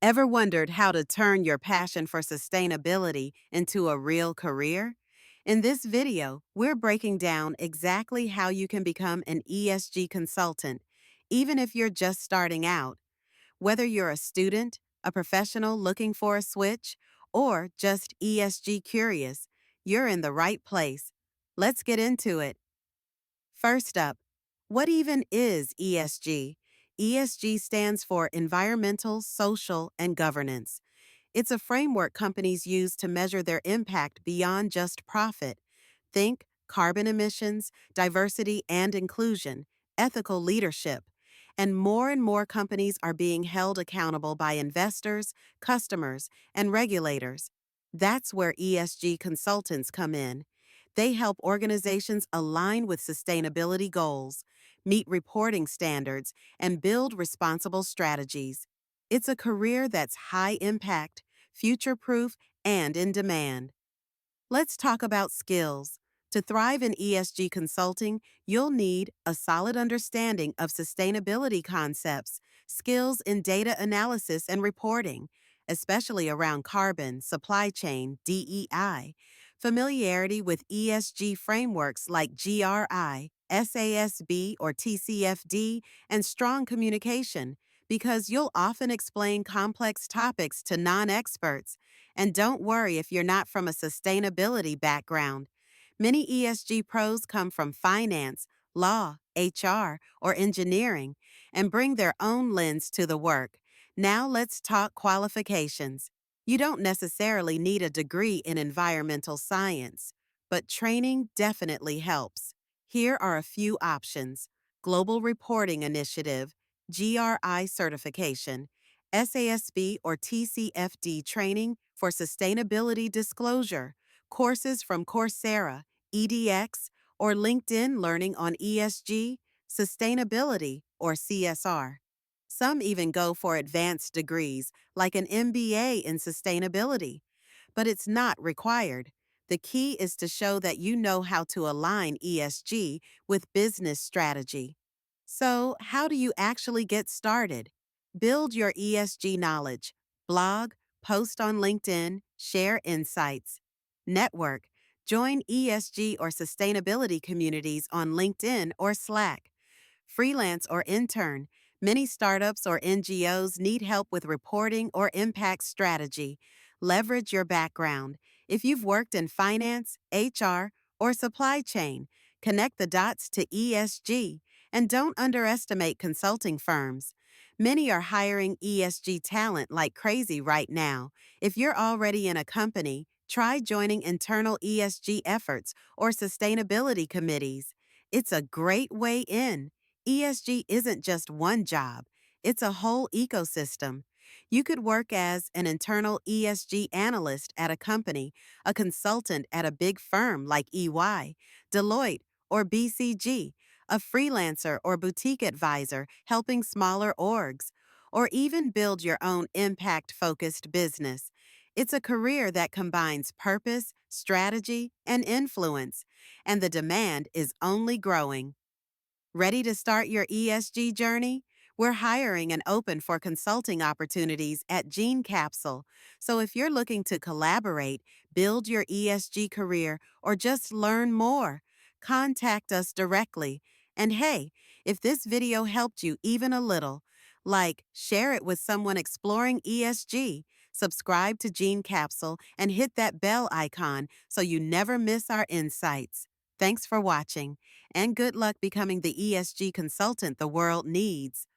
Ever wondered how to turn your passion for sustainability into a real career? In this video, we're breaking down exactly how you can become an ESG consultant, even if you're just starting out. Whether you're a student, a professional looking for a switch, or just ESG curious, you're in the right place. Let's get into it. First up, what even is ESG? ESG stands for Environmental, Social, and Governance. It's a framework companies use to measure their impact beyond just profit. Think carbon emissions, diversity and inclusion, ethical leadership. And more companies are being held accountable by investors, customers, and regulators. That's where ESG consultants come in. They help organizations align with sustainability goals, meet reporting standards, and build responsible strategies. It's a career that's high impact, future proof, and in demand. Let's talk about skills. To thrive in ESG consulting, you'll need a solid understanding of sustainability concepts, skills in data analysis and reporting, especially around carbon, supply chain, DEI, familiarity with ESG frameworks like GRI, SASB, or TCFD, and strong communication, because you'll often explain complex topics to non-experts. And don't worry if you're not from a sustainability background. Many ESG pros come from finance, law, HR, or engineering and bring their own lens to the work. Now let's talk qualifications. You don't necessarily need a degree in environmental science, but training definitely helps. Here are a few options: Global Reporting Initiative, GRI certification, SASB or TCFD training for sustainability disclosure, courses from Coursera, EDX, or LinkedIn learning on ESG, sustainability, or CSR. Some even go for advanced degrees like an MBA in sustainability, but it's not required. The key is to show that you know how to align ESG with business strategy. So, how do you actually get started? Build your ESG knowledge. Blog, post on LinkedIn, share insights. Network. Join ESG or sustainability communities on LinkedIn or Slack. Freelance or intern. Many startups or NGOs need help with reporting or impact strategy. Leverage your background. If you've worked in finance, HR, or supply chain, connect the dots to ESG. And don't underestimate consulting firms. Many are hiring ESG talent like crazy right now. If you're already in a company, try joining internal ESG efforts or sustainability committees. It's a great way in. ESG isn't just one job, it's a whole ecosystem. You could work as an internal ESG analyst at a company, a consultant at a big firm like EY, Deloitte, or BCG, a freelancer or boutique advisor helping smaller orgs, or even build your own impact-focused business. It's a career that combines purpose, strategy, and influence, and the demand is only growing. Ready to start your ESG journey? We're hiring and open for consulting opportunities at GeneCapsule. So if you're looking to collaborate, build your ESG career, or just learn more, contact us directly. And hey, if this video helped you even a little, share it with someone exploring ESG, subscribe to GeneCapsule, and hit that bell icon so you never miss our insights. Thanks for watching, and good luck becoming the ESG consultant the world needs.